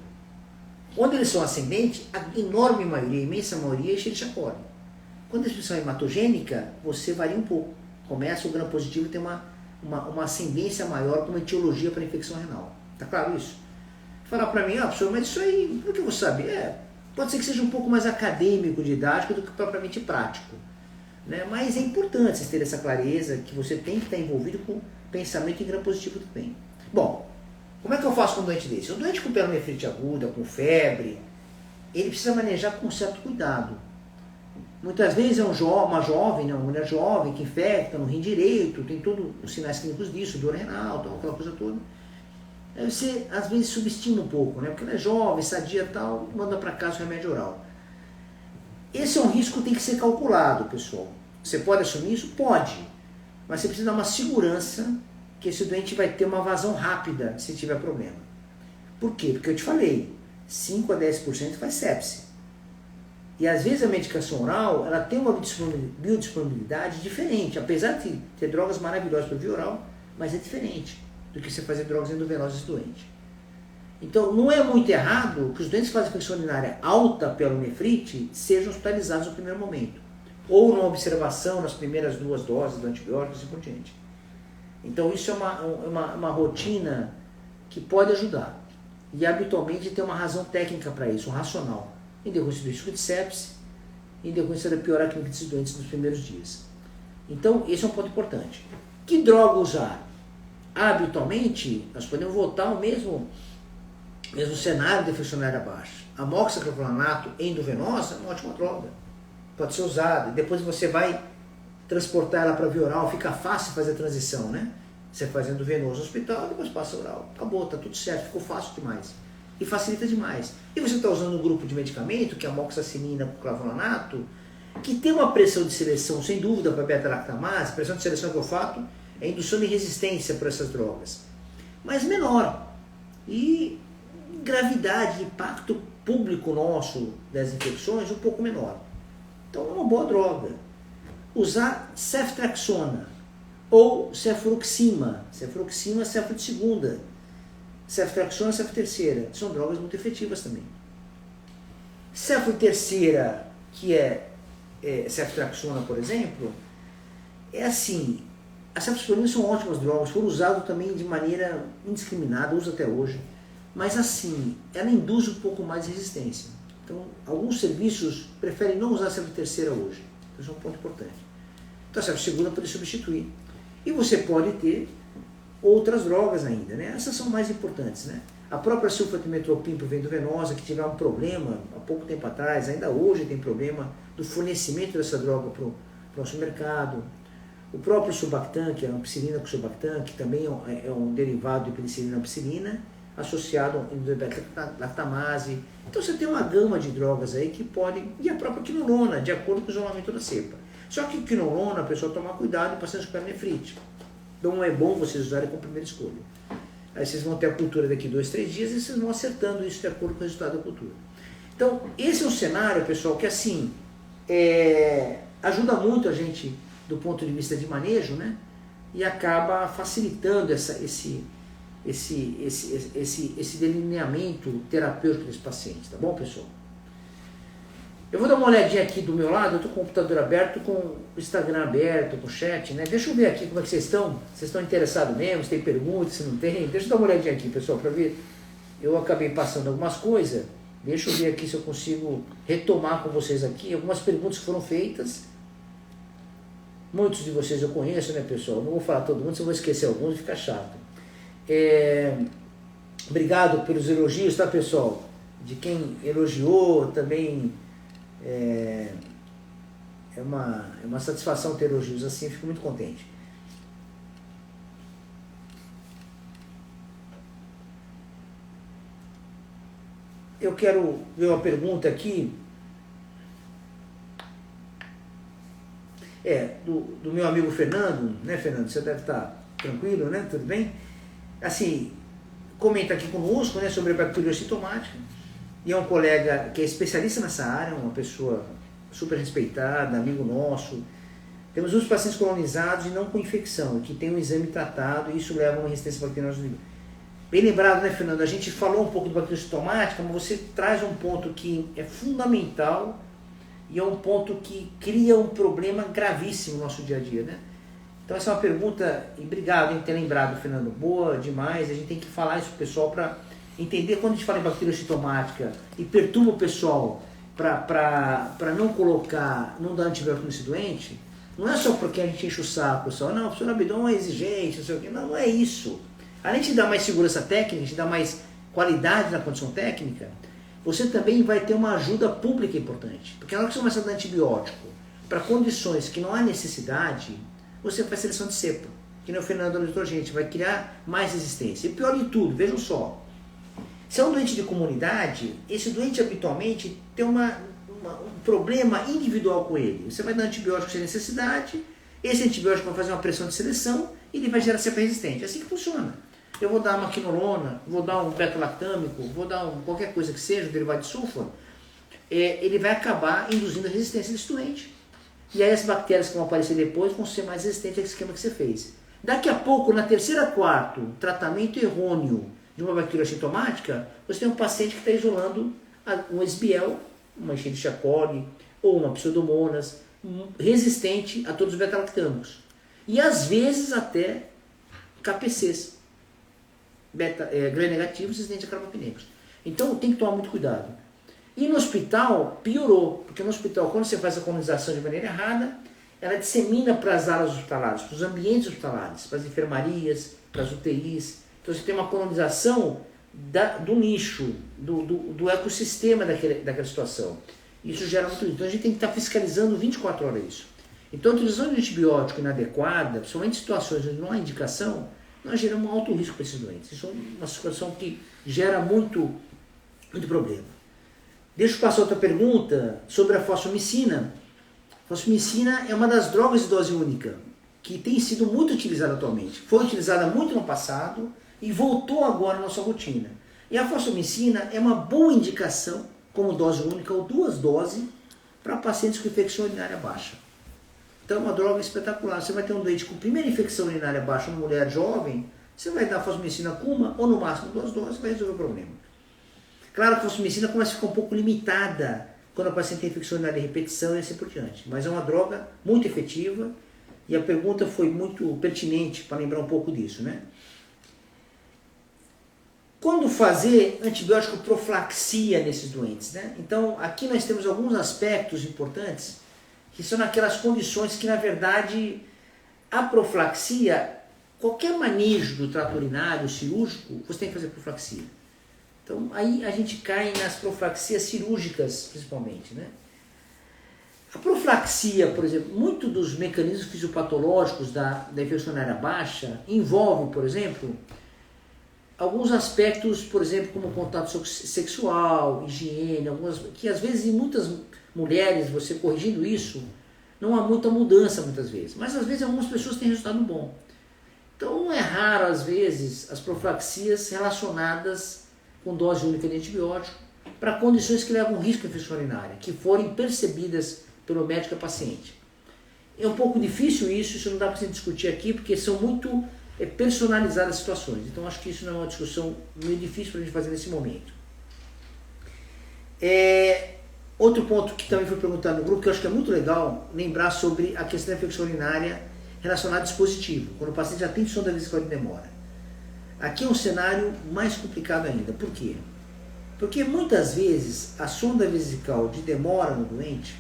Quando eles são ascendentes, a enorme maioria, a imensa maioria, é Escherichia coli. Quando a expressão é hematogênica, você varia um pouco. Começa o gram positivo ter uma ascendência maior com uma etiologia para infecção renal. Tá claro isso? Falar para mim, professor, mas isso aí, por que eu vou saber? Pode ser que seja um pouco mais acadêmico, didático, do que propriamente prático. Né? Mas é importante vocês terem essa clareza que você tem que estar envolvido com pensamento em gram positivo também. Bom, como é que eu faço com um doente desse? Um doente com pielonefrite aguda, com febre, ele precisa manejar com certo cuidado. Muitas vezes é uma jovem, né, uma mulher jovem que infecta no rim direito, tem todos os sinais clínicos disso, dor renal, aquela coisa toda. Aí você, às vezes, subestima um pouco, né, porque ela é jovem, sadia e tal, manda para casa o remédio oral. Esse é um risco que tem que ser calculado, pessoal. Você pode assumir isso? Pode. Mas você precisa dar uma segurança que esse doente vai ter uma vazão rápida se tiver problema. Por quê? Porque eu te falei, 5 a 10% faz sepse. E às vezes a medicação oral, ela tem uma biodisponibilidade diferente, apesar de ter drogas maravilhosas para via oral, mas é diferente do que você fazer drogas endovenosas doente. Então não é muito errado que os doentes que fazem infecção urinária alta pela nefrite sejam hospitalizados no primeiro momento, ou numa observação nas primeiras 2 doses do antibiótico e assim por diante. Então isso é uma rotina que pode ajudar. E habitualmente tem uma razão técnica para isso, um racional. Em decorrência do risco de sepse, em decorrência da piorar clínica desses doentes nos primeiros dias. Então esse é um ponto importante. Que droga usar? Habitualmente, nós podemos voltar ao mesmo cenário de infecção urinária baixa. A moxiclofenato endovenosa é uma ótima droga. Pode ser usada. Depois você vai transportar ela para via oral, fica fácil fazer a transição, né? Você fazendo venoso no hospital, depois passa oral. Acabou, tá tudo certo, ficou fácil demais. E facilita demais. E você está usando um grupo de medicamento, que é a moxicilina com clavulanato, que tem uma pressão de seleção, sem dúvida, para beta-lactamase. A pressão de seleção que eu faço é indução de resistência para essas drogas. Mas menor. E gravidade, impacto público nosso das infecções um pouco menor. Então é uma boa droga. Usar ceftriaxona ou cefruoxima, cefro de segunda, ceftriaxona, cefro terceira, são drogas muito efetivas também. Cefro terceira, que é ceftriaxona, por exemplo, é assim, as ceftriaxonas são ótimas drogas, foram usadas também de maneira indiscriminada, uso até hoje, mas assim, ela induz um pouco mais de resistência. Então, alguns serviços preferem não usar a cefro terceira hoje. Isso é um ponto importante. Então a cefro segunda pode substituir. E você pode ter outras drogas ainda, né? Essas são mais importantes, né? A própria sulfatimetropim por via endovenosa, que tiver um problema há pouco tempo atrás, ainda hoje tem problema do fornecimento dessa droga para o nosso mercado. O próprio Subactam, que é a ampicilina com Subactam, que também é um derivado de penicilina ampicilina, associado a lactamase. Então você tem uma gama de drogas aí que podem, e a própria quinolona, de acordo com o isolamento da cepa. Só que quinolona, a pessoa tomar cuidado em pacientes com pielonefrite. Então não é bom vocês usarem como primeira escolha. Aí vocês vão ter a cultura daqui 2, 3 dias e vocês vão acertando isso de acordo com o resultado da cultura. Então esse é um cenário, pessoal, que assim, ajuda muito a gente do ponto de vista de manejo, né? E acaba facilitando esse delineamento terapêutico desse paciente, tá bom, pessoal? Eu vou dar uma olhadinha aqui do meu lado, eu estou com o computador aberto, com o Instagram aberto, com o chat, né? Deixa eu ver aqui como é que vocês estão. Vocês estão interessados mesmo? Se tem perguntas, se não tem? Deixa eu dar uma olhadinha aqui, pessoal, para ver. Eu acabei passando algumas coisas. Deixa eu ver aqui se eu consigo retomar com vocês aqui algumas perguntas que foram feitas. Muitos de vocês eu conheço, né, pessoal? Não vou falar todo mundo, se eu vou esquecer alguns, fica chato. Obrigado pelos elogios, tá, pessoal? De quem elogiou também. É uma satisfação ter elogios assim, eu fico muito contente. Eu quero ver uma pergunta aqui. Do meu amigo Fernando, né, Fernando? Você deve estar tranquilo, né? Tudo bem? Assim, comenta aqui conosco, né, sobre a bacteriose sintomática. E é um colega que é especialista nessa área, uma pessoa super respeitada, amigo nosso. Temos muitos pacientes colonizados e não com infecção, que tem um exame tratado e isso leva a uma resistência bacteriana. Bem lembrado, né, Fernando? A gente falou um pouco de bactéria sintomática, mas você traz um ponto que é fundamental e é um ponto que cria um problema gravíssimo no nosso dia a dia, né? Então essa é uma pergunta, e obrigado em ter lembrado, Fernando, boa demais. A gente tem que falar isso pro pessoal para entender quando a gente fala em bactéria sintomática e perturba o pessoal para não colocar, não dar antibiótico nesse doente. Não é só porque a gente enche o saco, pessoal. Não, o professor Abdon é exigente, não sei o quê. Não, não é isso. Além de dar mais segurança técnica, de dar mais qualidade na condição técnica, você também vai ter uma ajuda pública importante. Porque na hora que você começa a dar antibiótico para condições que não há necessidade, você faz seleção de cepa. Que nem o Fernando alertou a gente, vai criar mais resistência. E pior de tudo, vejam só. Se é um doente de comunidade, esse doente habitualmente tem um problema individual com ele. Você vai dar antibiótico sem necessidade, esse antibiótico vai fazer uma pressão de seleção e ele vai gerar cepa resistente. É assim que funciona. Eu vou dar uma quinolona, vou dar um beta-lactâmico, vou dar qualquer coisa que seja, um derivado de sulfa, ele vai acabar induzindo a resistência desse doente. E aí as bactérias que vão aparecer depois vão ser mais resistentes ao esquema que você fez. Daqui a pouco, na terceira quarto, tratamento errôneo de uma bactéria sintomática, você tem um paciente que está isolando um SBL, uma Escherichia coli ou uma Pseudomonas, resistente a todos os beta-lactâmicos. E às vezes até KPCs, gram-negativos resistentes a carbapinecos. Então tem que tomar muito cuidado. E no hospital piorou, porque no hospital, quando você faz a colonização de maneira errada, ela dissemina para as áreas hospitalares, para os ambientes hospitalares, para as enfermarias, para as UTIs. Então você tem uma colonização do nicho, do ecossistema daquela situação. Isso gera muito risco. Então a gente tem que estar fiscalizando 24 horas isso. Então a utilização de antibiótico inadequada, principalmente em situações onde não há indicação, nós geramos um alto risco para esses doentes. Isso é uma situação que gera muito problema. Deixa eu passar outra pergunta sobre a fosfomicina. A fosfomicina é uma das drogas de dose única que tem sido muito utilizada atualmente. Foi utilizada muito no passado e voltou agora na nossa rotina. E a fosfomicina é uma boa indicação como dose única ou duas doses para pacientes com infecção urinária baixa. Então é uma droga espetacular. Você vai ter um doente com primeira infecção urinária baixa, uma mulher jovem, você vai dar fosfomicina com uma ou no máximo duas doses e vai resolver o problema. Claro que a fosfomicina começa a ficar um pouco limitada quando a paciente tem infecção urinária de repetição e assim por diante. Mas é uma droga muito efetiva e a pergunta foi muito pertinente para lembrar um pouco disso, né? Quando fazer antibiótico profilaxia nesses doentes, né? Então, aqui nós temos alguns aspectos importantes que são naquelas condições que, na verdade, a profilaxia, qualquer manejo do trato urinário cirúrgico, você tem que fazer profilaxia. Então, aí a gente cai nas profilaxias cirúrgicas, principalmente, né? A profilaxia, por exemplo, muito dos mecanismos fisiopatológicos da infecção urinária baixa envolve, por exemplo, alguns aspectos, por exemplo, como contato sexual, higiene, que às vezes em muitas mulheres, você corrigindo isso, não há muita mudança muitas vezes. Mas às vezes algumas pessoas têm resultado bom. Então não é raro, às vezes, as profilaxias relacionadas com dose única de antibiótico para condições que levam risco à infecção urinária, que forem percebidas pelo médico e paciente. É um pouco difícil isso não dá para você discutir aqui, porque são muito personalizadas as situações. Então acho que isso não é uma discussão meio difícil para a gente fazer nesse momento. Outro ponto que também foi perguntado no grupo, que eu acho que é muito legal lembrar sobre a questão da infecção urinária relacionada ao dispositivo, quando o paciente já tem sonda vesical de demora. Aqui é um cenário mais complicado ainda. Por quê? Porque muitas vezes a sonda vesical de demora no doente,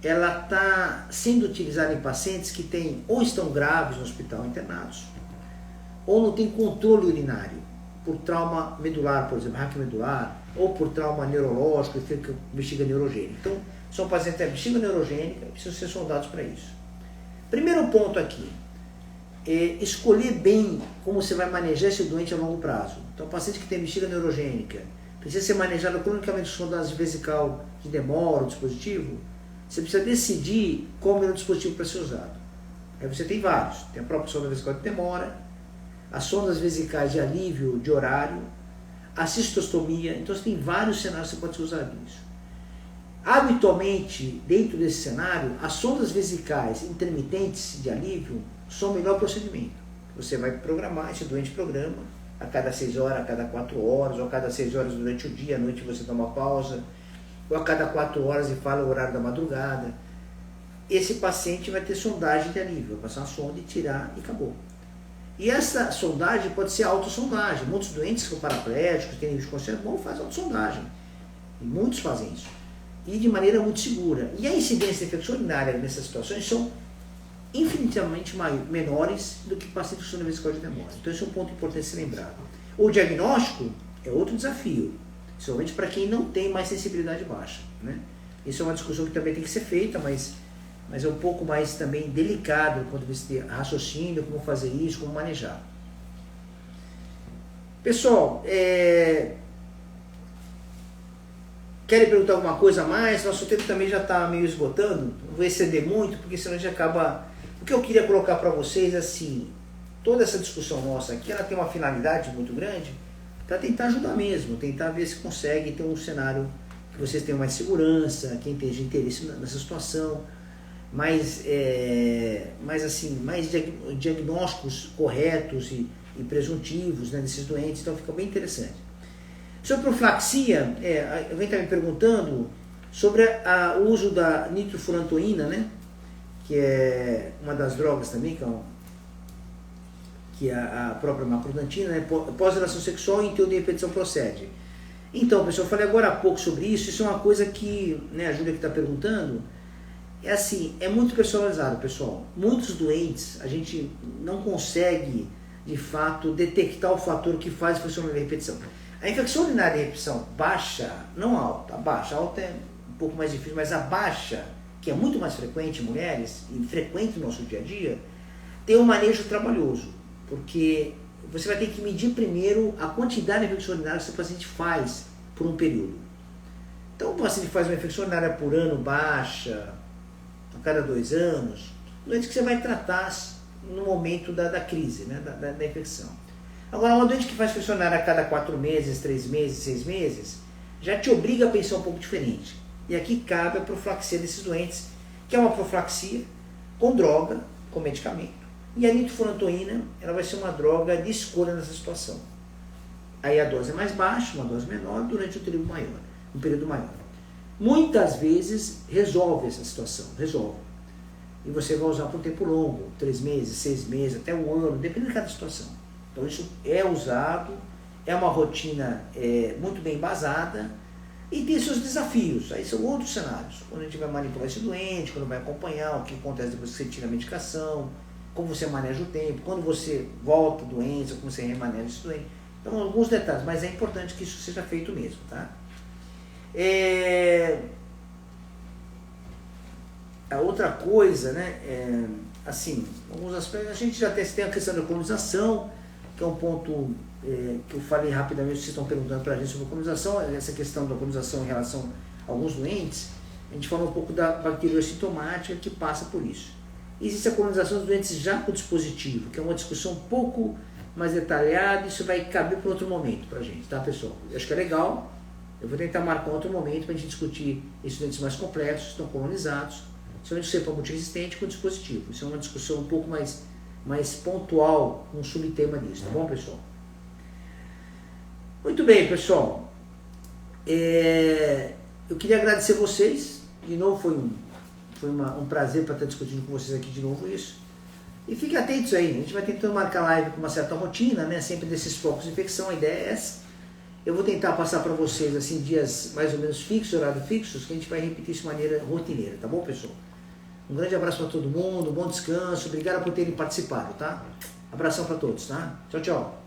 ela está sendo utilizada em pacientes que têm, ou estão graves no hospital internados, ou não tem controle urinário, por trauma medular, por exemplo, raquiomedular, ou por trauma neurológico, bexiga neurogênica. Então, são pacientes que têm bexiga neurogênica e precisam ser sondados para isso. Primeiro ponto aqui, escolher bem como você vai manejar esse doente a longo prazo. Então, paciente que tem bexiga neurogênica, precisa ser manejado cronicamente com sondagens vesical de demora, o dispositivo, você precisa decidir qual é o dispositivo para ser usado. Aí você tem vários. Tem a própria sonda vesical de demora, as sondas vesicais de alívio de horário, a cistostomia. Então você tem vários cenários que você pode usar nisso. Habitualmente, dentro desse cenário, as sondas vesicais intermitentes de alívio são o melhor procedimento. Você vai programar, esse doente programa, a cada 6 horas, a cada 4 horas, ou a cada 6 horas durante o dia, à noite você dá uma pausa, ou a cada 4 horas e fala o horário da madrugada. Esse paciente vai ter sondagem de alívio, vai passar uma sonda e tirar e acabou. E essa sondagem pode ser autossondagem. Muitos doentes que são paraplégicos, têm nível de consciência bom, fazem autossondagem. E muitos fazem isso. E de maneira muito segura. E a incidência de infecção urinária nessas situações são infinitamente menores do que pacientes com sonda vesical de demora. Então esse é um ponto importante de se lembrar. O diagnóstico é outro desafio, principalmente para quem não tem mais sensibilidade baixa, né? Isso é uma discussão que também tem que ser feita, mas é um pouco mais também delicado quando você tem raciocínio, como fazer isso, como manejar. Pessoal, querem perguntar alguma coisa a mais? Nosso tempo também já está meio esgotando, não vou exceder muito, porque senão a gente acaba... O que eu queria colocar para vocês, assim, toda essa discussão nossa aqui, ela tem uma finalidade muito grande para tentar ajudar mesmo, tentar ver se consegue ter um cenário que vocês tenham mais segurança, quem tenha interesse nessa situação, mais diagnósticos corretos e presuntivos, né, desses doentes, então fica bem interessante. Sobre profilaxia, alguém está me perguntando sobre o uso da nitrofurantoína, né, que é uma das drogas também, que é a própria macrodantina, né, pós-relação sexual e então de repetição procede. Então, pessoal, eu falei agora há pouco sobre isso é uma coisa que, né, a Júlia que está perguntando, é muito personalizado, pessoal. Muitos doentes, a gente não consegue, de fato, detectar o fator que faz a infecção urinária de repetição. A infecção urinária de repetição baixa, não alta, alta é um pouco mais difícil, mas a baixa, que é muito mais frequente em mulheres, e frequente no nosso dia a dia, tem um manejo trabalhoso, porque você vai ter que medir primeiro a quantidade de infecção urinária que o paciente faz por um período. Então, o paciente faz uma infecção urinária por ano baixa, a cada 2 anos, doente que você vai tratar no momento da crise, né, da infecção. Agora, uma doente que faz infecção urinária a cada 4 meses, 3 meses, 6 meses, já te obriga a pensar um pouco diferente. E aqui cabe a profilaxia desses doentes, que é uma profilaxia com droga, com medicamento. E a nitrofurantoína, ela vai ser uma droga de escolha nessa situação. Aí a dose é mais baixa, uma dose menor, durante um período maior. Muitas vezes resolve essa situação, resolve. E você vai usar por um tempo longo, 3 meses, 6 meses, até 1 ano, depende de cada situação. Então isso é usado, é uma rotina muito bem embasada e tem seus desafios. Aí são outros cenários. Quando a gente vai manipular esse doente, quando vai acompanhar, o que acontece depois que você tira a medicação, como você maneja o tempo, quando você volta a doença, como você remaneja esse doente. Então alguns detalhes, mas é importante que isso seja feito mesmo, tá? A outra coisa, né, alguns aspectos, a gente já tem a questão da colonização, que é um ponto que eu falei rapidamente, vocês estão perguntando para a gente sobre a colonização, essa questão da colonização em relação a alguns doentes, a gente falou um pouco da bacteriose sintomática que passa por isso. Existe a colonização dos doentes já com dispositivo, que é uma discussão um pouco mais detalhada, isso vai caber para outro momento para a gente, tá, pessoal? Eu acho que é legal, eu vou tentar marcar outro momento para a gente discutir esses doentes mais complexos, estão colonizados, somente cepa multiresistente com dispositivo. Isso é uma discussão um pouco mais pontual, um subtema disso, tá bom, pessoal? Muito bem, pessoal. Eu queria agradecer vocês, de novo foi um prazer para estar discutindo com vocês aqui de novo isso. E fiquem atentos aí, a gente vai tentando marcar live com uma certa rotina, né, sempre desses focos de infecção, a ideia é essa. Eu vou tentar passar para vocês assim dias mais ou menos fixos, horários fixos, que a gente vai repetir isso de maneira rotineira, tá bom, pessoal? Um grande abraço para todo mundo, um bom descanso, obrigado por terem participado, tá? Abração para todos, tá? Tchau, tchau.